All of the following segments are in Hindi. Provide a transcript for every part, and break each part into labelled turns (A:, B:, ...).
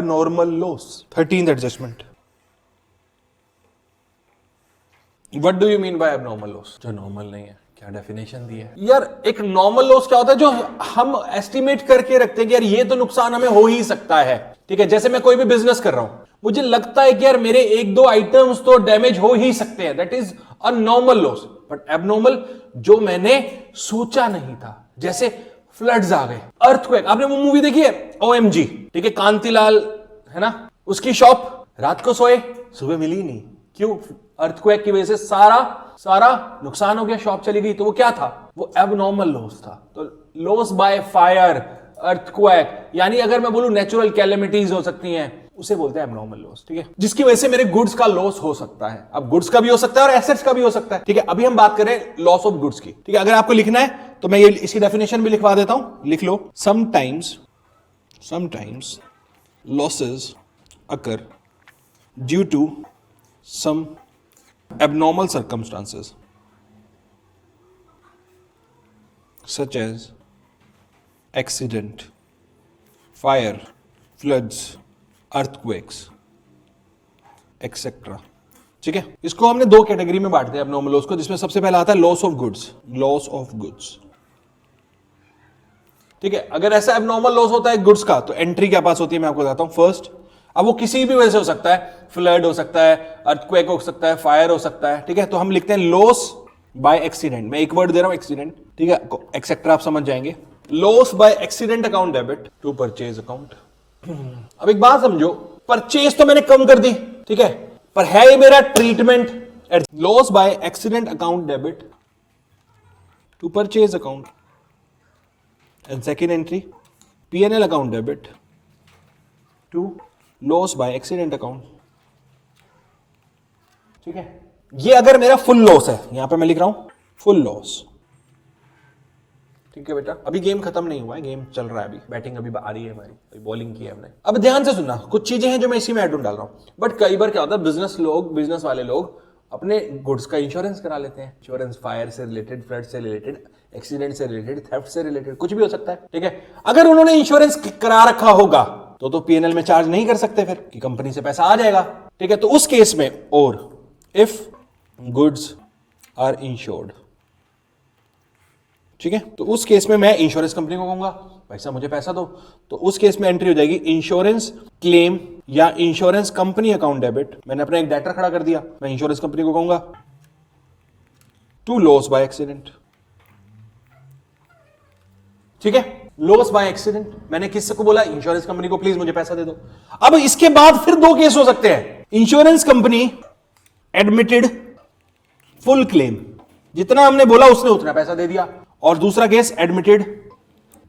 A: abnormal loss. 13th adjustment.
B: What do you mean by abnormal loss? जो नॉर्मल नहीं है, क्या डेफिनेशन दी है यार? एक नॉर्मल लॉस क्या होता है? जो हम एस्टिमेट करके रखते हैं कि यार ये तो नुकसान हमें हो ही सकता है, ठीक है। जैसे मैं कोई भी बिजनेस कर रहा हूं, मुझे लगता है कि यार मेरे एक दो आइटम्स तो डैमेज हो ही सकते हैं, that is a normal loss. But abnormal जो मैंने सोचा नहीं था, जैसे फ्लड्स आ गए, अर्थक्वेक। आपने वो मूवी देखी है OMG, ठीक है, कांतिलाल है ना, उसकी शॉप, रात को सोए, सुबह मिली नहीं, क्यों? अर्थक्वेक की वजह से सारा नुकसान हो गया, शॉप चली गई। तो वो क्या था? वो एबनॉर्मल लॉस था। तो लॉस बाय फायर, अर्थक्वेक, यानी अगर मैं बोलूं नेचुरल कैलेमिटीज हो सकती हैं, उसे बोलते हैं एबनॉर्मल लॉस, ठीक है, जिसकी वजह से मेरे गुड्स का लॉस हो सकता है। अब गुड्स का भी हो सकता है और एसेट्स का भी हो सकता है, ठीक है। अभी हम बात करें लॉस ऑफ गुड्स की, ठीक है। अगर आपको लिखना है तो मैं ये इसकी डेफिनेशन भी लिखवा देता हूं, लिख लो। Sometimes losses occur due to some abnormal circumstances such as accident, fire, floods, earthquakes, etc. ठीक है, इसको हमने दो कैटेगरी में बांटते हैं abnormal loss को, जिसमें सबसे पहला आता है लॉस ऑफ गुड्स। ठीक है, अगर ऐसा abnormal लॉस होता है गुड्स का, तो एंट्री क्या पास होती है मैं आपको बताता हूं। फर्स्ट, अब वो किसी भी वजह से हो सकता है, फ्लड हो सकता है, अर्थक्वेक हो सकता है, फायर हो सकता है, ठीक है। तो हम लिखते हैं लॉस बाय एक्सीडेंट। मैं एक वर्ड दे रहा हूं, एक्सीडेंट, ठीक है, एक्सेट्रा, आप समझ जाएंगे। Loss by accident account debit to purchase account. अब एक बात समझो, परचेज तो मैंने कम कर दी, ठीक है, पर है ये मेरा treatment. Loss by accident account debit to purchase account. And second entry, P&L account debit to loss by accident account, ठीक है। ये अगर मेरा फुल लॉस है, यहां पे मैं लिख रहा हूं फुल लॉस, ठीक है बेटा। अभी गेम खत्म नहीं हुआ है, गेम चल रहा है, अभी बैटिंग अभी आ रही है हमारी, अभी बॉलिंग की है हमने। अब ध्यान से सुनना, कुछ चीजें हैं जो मैं इसी में एड ऑन डाल रहा हूं। बट कई बार क्या होता है, बिजनेस वाले लोग अपने गुड्स का इंश्योरेंस करा लेते हैं। इंश्योरेंस फायर से रिलेटेड, फ्लड से रिलेटेड, एक्सीडेंट से रिलेटेड, थेफ्ट से रिलेटेड, कुछ भी हो सकता है, ठीक है। अगर उन्होंने इंश्योरेंस करा रखा होगा तो P&L में चार्ज नहीं कर सकते फिर, कि कंपनी से पैसा आ जाएगा, ठीक है। तो उस केस में, और इफ गुड्स आर इंश्योर्ड, ठीक है, तो उस केस में मैं इंश्योरेंस कंपनी को कहूंगा पैसा, मुझे पैसा दो। तो उस केस में एंट्री हो जाएगी इंश्योरेंस क्लेम या इंश्योरेंस कंपनी अकाउंट डेबिट। मैंने अपना एक डेटर खड़ा कर दिया, मैं इंश्योरेंस कंपनी को कहूंगा टू लॉस बाय एक्सीडेंट, ठीक है। लॉस बाय एक्सीडेंट, मैंने किससे को बोला? इंश्योरेंस कंपनी को, प्लीज मुझे पैसा दे दो। अब इसके बाद फिर दो केस हो सकते हैं। Insurance company admitted full claim, जितना हमने बोला उसने उतना पैसा दे दिया, और दूसरा केस एडमिटेड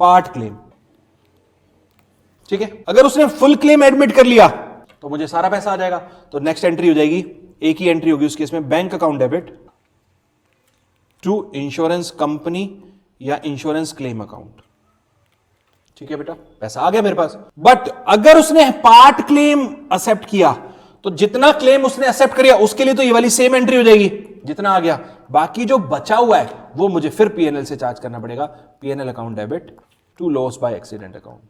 B: पार्ट क्लेम, ठीक है। अगर उसने फुल क्लेम एडमिट कर लिया तो मुझे सारा पैसा आ जाएगा। तो नेक्स्ट एंट्री हो जाएगी, एक ही एंट्री होगी उस केस में, bank account debit to insurance company या इंश्योरेंस क्लेम अकाउंट, ठीक है बेटा, पैसा आ गया मेरे पास। बट अगर उसने पार्ट क्लेम एक्सेप्ट किया, तो जितना क्लेम उसने एक्सेप्ट किया उसके लिए तो ये वाली सेम एंट्री हो जाएगी, जितना आ गया। बाकी जो बचा हुआ है वो मुझे फिर P&L से चार्ज करना पड़ेगा, P&L account debit to loss by accident account.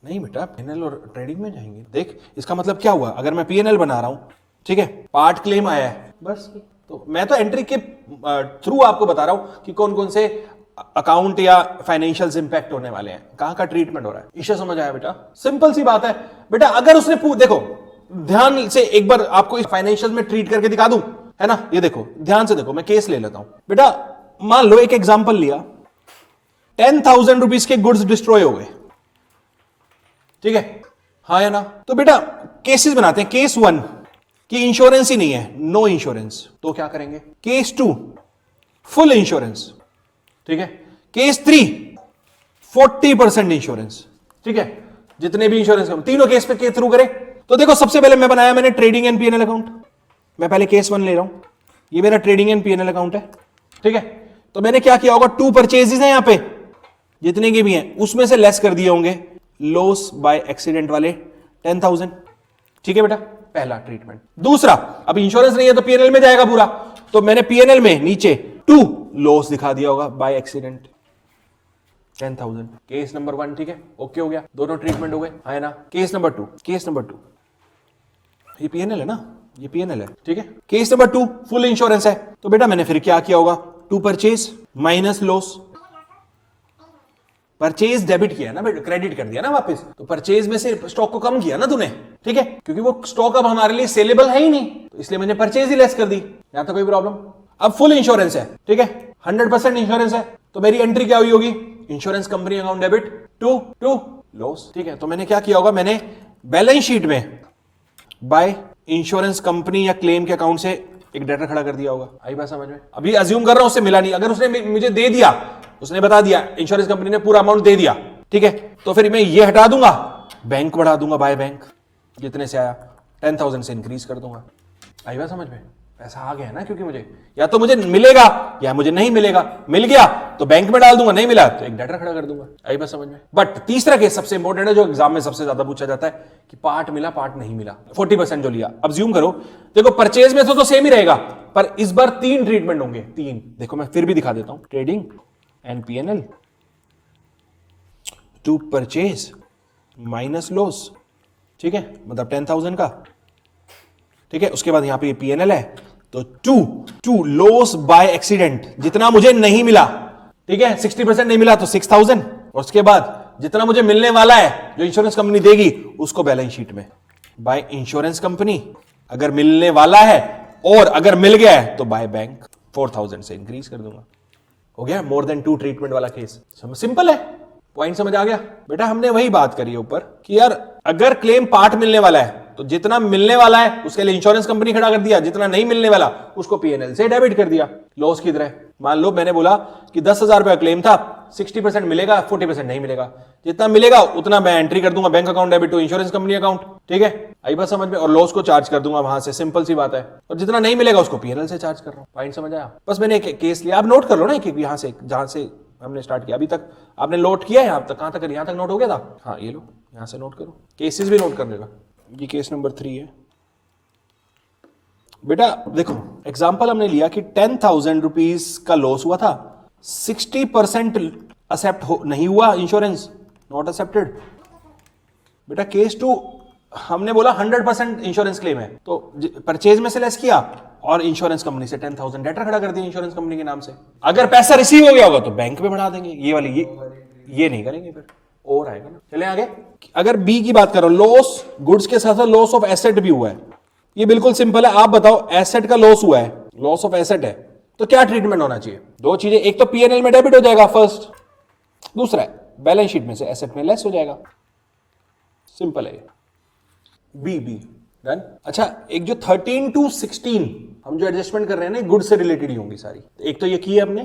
B: नहीं बेटा, P&L और ट्रेडिंग में जाएंगे। देख, इसका मतलब क्या हुआ? अगर मैं P&L बना रहा हूं, ठीक है, पार्ट क्लेम आया है, बस। तो मैं तो एंट्री के थ्रू आपको बता रहा हूं कि कौन कौन से अकाउंट या फाइनेंशियल्स इंपैक्ट होने वाले हैं, कहां का ट्रीटमेंट हो रहा है। इसे समझ आया बेटा? सिंपल सी बात है बेटा। अगर उसने देखो, ध्यान से एक बार आपको इस फाइनेंशियल में ट्रीट करके दिखा दूं, है ना। ये देखो, ध्यान से देखो, मैं केस ले लेता हूं बेटा। मान लो एक एग्जांपल लिया, 10,000 रुपीज के गुड्स डिस्ट्रॉय हो गए, ठीक है, हाँ या ना। तो बेटा केसेस बनाते हैं। केस 1 कि इंश्योरेंस ही नहीं है, नो इंश्योरेंस, तो क्या करेंगे? केस 2 फुल इंश्योरेंस, ठीक है। केस 3 40% इंश्योरेंस, ठीक है। जितने भी इंश्योरेंस, तीनों केस पे के थ्रू करें। तो देखो, सबसे पहले मैंने ट्रेडिंग एंड P&L अकाउंट। मैं पहले केस 1 ले रहा हूं, ये मेरा ट्रेडिंग एंड P&L अकाउंट है, ठीक है। तो मैंने क्या किया होगा, 2 परचेजेस हैं यहां पे, जितने के भी हैं उसमें से लेस कर दिए होंगे लॉस बाय एक्सीडेंट वाले 10,000, ठीक है बेटा, पहला ट्रीटमेंट। दूसरा, अब इंश्योरेंस नहीं है तो P&L में जाएगा पूरा, तो मैंने P&L में नीचे 2 लॉस दिखा दिया होगा बाय एक्सीडेंट, 10,000। केस नंबर 1 ठीक है, ओके हो गया, दोनों ट्रीटमेंट हो गए, है ना। केस नंबर 2, ये पीएनएल है ना, ये पीएनएल है, ठीक है। केस नंबर 2 फुल इंश्योरेंस है, तो बेटा मैंने फिर क्या किया होगा, to purchase minus loss. Purchase debit किया ना बेटा, क्रेडिट कर दिया ना वापस, तो परचेज में से स्टॉक को कम किया ना तूने, ठीक है, क्योंकि वो स्टॉक अब हमारे लिए सेलेबल है ही नहीं, तो इसलिए मैंने परचेज ही लेस कर दी। यहां तो कोई प्रॉब्लम। अब फुल इंश्योरेंस है, ठीक है, 100% इंश्योरेंस है, तो मेरी एंट्री क्या हुई होगी, insurance company account debit to loss, ठीक है। तो मैंने क्या किया होगा, मैंने बैलेंस शीट में बाय इंश्योरेंस कंपनी या क्लेम के अकाउंट से एक डेटर खड़ा कर दिया होगा। आई बात समझ में। अभी अज्यूम कर रहा हूं उससे मिला नहीं, अगर उसने मुझे दे दिया, उसने बता दिया, इंश्योरेंस कंपनी ने पूरा अमाउंट दे दिया, ठीक है, तो फिर मैं ये हटा दूंगा, बैंक बढ़ा दूंगा, बाय बैंक, जितने से आया 10,000 से इंक्रीज कर दूंगा। आई बात समझ में। पैसा आ गया ना, क्योंकि मुझे या तो मुझे मिलेगा या मुझे नहीं मिलेगा, मिल गया तो बैंक में डाल दूंगा, नहीं मिला तो एक डेटर खड़ा कर दूंगा। आई बात समझ में। बट तीसरा केस सबसे इंपॉर्टेंट है, जो एग्जाम में सबसे ज्यादा पूछा जाता है कि पार्ट मिला पार्ट नहीं मिला, 40% जो लिया। अब ज्यूम करो, देखो परचेज में तो सेम ही रहेगा, पर इस बार 3 ट्रीटमेंट होंगे, 3। देखो मैं फिर भी दिखा देता हूं, trading and PNL, to purchase minus loss, ठीक है, मतलब 10,000 का, ठीक है। उसके बाद यहां पे पीएनएल है, तो टू लॉस बाय एक्सीडेंट, जितना मुझे नहीं मिला, ठीक है, 60% नहीं मिला तो 6,000, और उसके बाद जितना मुझे मिलने वाला है जो इंश्योरेंस कंपनी देगी उसको बैलेंस शीट में बाय इंश्योरेंस कंपनी, अगर मिलने वाला है, और अगर मिल गया है तो बाय बैंक 4,000 से इंक्रीज कर दूंगा। हो गया मोर देन 2 ट्रीटमेंट वाला केस। सिंपल है, पॉइंट समझ आ गया बेटा। हमने वही बात करी है ऊपर कि यार अगर क्लेम पार्ट मिलने वाला है तो जितना मिलने वाला है उसके लिए इंश्योरेंस कंपनी खड़ा कर दिया, जितना नहीं मिलने वाला उसको पीएनएल से डेबिट कर दिया। लॉस की तरह मान लो मैंने बोला कि 10,000 रुपया क्लेम था, 60% मिलेगा, 40% नहीं मिलेगा, जितना मिलेगा उतना मैं एंट्री कर दूंगा bank account debit to insurance company account, ठीक है। आई बात समझ में। और लॉस को चार्ज कर दूंगा वहां से, सिंपल सी बात है। और जितना नहीं मिलेगा उसको पीएनएल से चार्ज कर रहा हूं। पॉइंट समझ आया। बस मैंने एक केस लिया, आप नोट कर लो ना एक यहां से, जहां से हमने स्टार्ट किया। अभी तक आपने नोट किया है, आप तक कहां तक, यहां तक नोट हो गया था। हाँ ये लो, यहां से नोट करो, केसेस भी नोट कर लेगा। ये केस नंबर 3 है बेटा। देखो एग्जाम्पल हमने लिया कि 10,000 रुपीज का लॉस हुआ था, 60% एक्सेप्ट नहीं हुआ, इंश्योरेंस नॉट एक्सेप्टेड। बेटा केस 2 हमने बोला 100% इंश्योरेंस क्लेम है, तो परचेज में से लेस किया और इंश्योरेंस कंपनी से 10,000 डेटर खड़ा कर दिया इंश्योरेंस कंपनी के नाम से। अगर पैसा रिसीव हो गया होगा तो बैंक में बढ़ा देंगे, ये वाली ये नहीं करेंगे, फिर और आएगा ना। चले आगे। अगर बी की बात करो, लॉस गुड्स के साथ साथ लॉस ऑफ एसेट भी हुआ है। ये बिल्कुल सिंपल है, आप बताओ एसेट का लॉस हुआ है, लॉस ऑफ एसेट है, तो क्या ट्रीटमेंट होना चाहिए। 2 चीजें, एक तो पीएनएल में डेबिट हो जाएगा फर्स्ट, दूसरा है बैलेंस शीट में से एसेट में लेस हो जाएगा। सिंपल है। Be done. अच्छा, एक जो 13 to 16 हम जो एडजस्टमेंट कर रहे हैं ना, गुड से रिलेटेड ही होंगी सारी। एक तो ये की है हमने,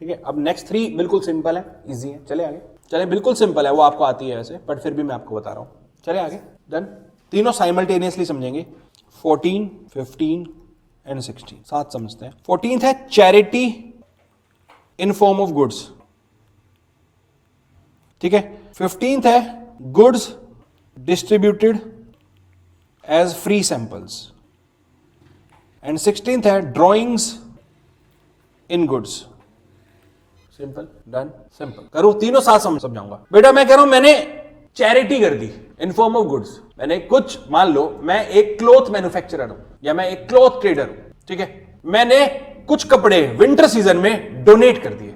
B: ठीक है। अब नेक्स्ट 3 बिल्कुल सिंपल है, इजी है। चले आगे। चले, बिल्कुल सिंपल है, वो आपको आती है वैसे, बट फिर भी मैं आपको बता रहा हूं। चले आगे। डन। तीनों साइमल्टेनियसली समझेंगे, 14, 15 एंड 16। 7 समझते हैं। 14th है charity in form of goods, ठीक है। 15th है goods distributed as free samples, and 16th है drawings in goods. Simple. Done. Simple करो, तीनों साथ समझाऊंगा बेटा। मैं कह रहा हूं मैंने चैरिटी कर दी इन फॉर्म ऑफ गुड्स। मैंने कुछ, मान लो मैं एक क्लॉथ मैन्युफैक्चरर हूं या मैं एक क्लॉथ ट्रेडर हूं, ठीक है। मैंने कुछ कपड़े विंटर सीजन में डोनेट कर दिए,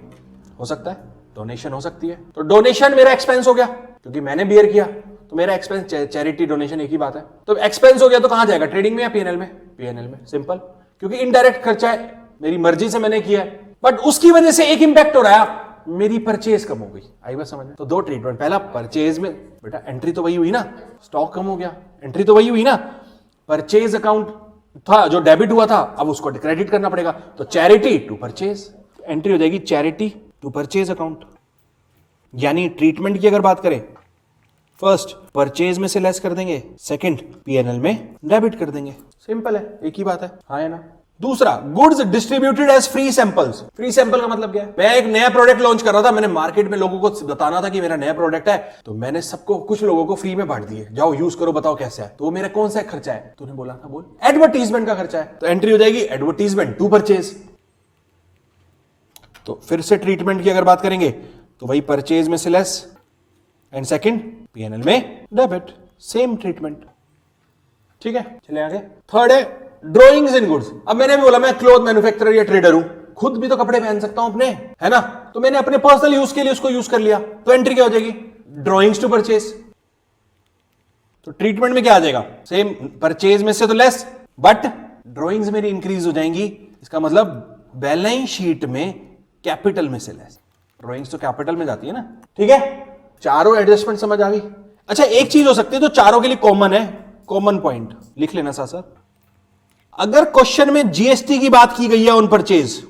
B: हो सकता है डोनेशन हो सकती है, तो डोनेशन मेरा एक्सपेंस हो गया क्योंकि मैंने बियर किया, तो मेरा एक्सपेंस, चैरिटी डोनेशन एक ही बात है। तो एक्सपेंस हो गया तो कहां जाएगा, ट्रेडिंग में या पीएनएल में। पीएनएल में। सिंपल, क्योंकि इनडायरेक्ट खर्चा है, मेरी मर्जी से मैंने किया है, बट उसकी वजह से एक इंपैक्ट हो रहा है, मेरी परचेज कम हो गई। आई बात समझ में। तो 2 ट्रीटमेंट, पहला परचेज में बेटा एंट्री तो वही हुई ना, स्टॉक कम हो गया, एंट्री तो वही हुई ना। परचेज अकाउंट था जो डेबिट हुआ था, अब उसको क्रेडिट करना पड़ेगा, तो चैरिटी टू परचेज, एंट्री हो जाएगी चैरिटी टू परचेज अकाउंट। यानी ट्रीटमेंट की अगर बात करें, फर्स्ट परचेज में से लेस कर देंगे, सेकंड पीएनएल में डेबिट कर देंगे। सिंपल है, एक ही बात है, हाँ है ना। दूसरा, goods distributed as free samples. Free sample का मतलब क्या है, मैं एक नया प्रोडक्ट लॉन्च कर रहा था, मैंने मार्केट में लोगों को बताना था कि मेरा नया प्रोडक्ट है, तो मैंने सबको, कुछ लोगों को फ्री में बांट दिए, जाओ यूज करो, बताओ कैसा है। तो वो मेरा कौन सा खर्चा है, तूने बोला था, बोल, एडवर्टीजमेंट का खर्चा है। तो एंट्री हो जाएगी एडवर्टीजमेंट टू परचेज। तो फिर से ट्रीटमेंट की अगर बात करेंगे, तो वही परचेज में से लेस, एंड सेकंड पीएनएल में डेबिट, सेम ट्रीटमेंट। ठीक है, चले आगे। थर्ड है ड्रॉइंग्स इन गुड्स। अब मैंने भी बोला मैं क्लोथ मैन्युफैक्चरर या ट्रेडर हूं, खुद भी तो कपड़े पहन सकता हूं अपने, है ना, तो मैंने अपने पर्सनल यूज के लिए उसको यूज कर लिया, तो एंट्री क्या हो जाएगी, ड्रॉइंग्स टू परचेज। तो ट्रीटमेंट में क्या आ जाएगा, सेम, परचेज में से तो लेस, बट ड्रॉइंग्स मेरी इंक्रीज हो जाएंगी, इसका मतलब बैलेंस शीट में कैपिटल में से लेस। ड्रॉइंग्स तो कैपिटल में जाती है ना। ठीक है, चारों एडजस्टमेंट समझ आ गई। अच्छा, एक चीज हो सकती है तो चारों के लिए कॉमन है, कॉमन पॉइंट लिख लेना सा सर। अगर क्वेश्चन में जीएसटी की बात की गई है ऑन परचेज,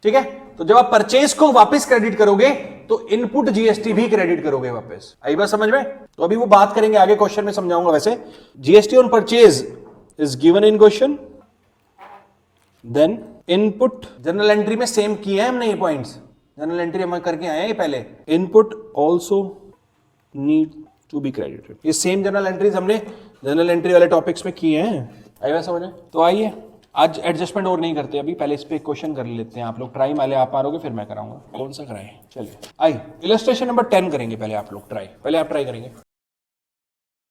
B: ठीक है, तो जब आप परचेज को वापस क्रेडिट करोगे तो इनपुट जीएसटी भी क्रेडिट करोगे वापस। आई बात समझ में? तो अभी वो बात करेंगे आगे, क्वेश्चन में समझाऊंगा। वैसे GST on purchase is given in question, then input, journal entry में सेम किए हैं हमने ये पॉइंट्स, जनरल एंट्री हम करके आए हैं ये पहले। Input also need to be credited, ये सेम जनरल एंट्रीज हमने जनरल एंट्री वाले टॉपिक्स में किए हैं। आई बात समझ में? तो आइए आज एडजस्टमेंट और नहीं करते, अभी पहले इस पे क्वेश्चन कर लेते हैं। आप लोग ट्राई माले आप मारोगे फिर मैं कराऊंगा। कौन सा कराएं? चलिए आई इलस्ट्रेशन नंबर 10 करेंगे पहले आप लोग ट्राई, पहले आप ट्राई करेंगे।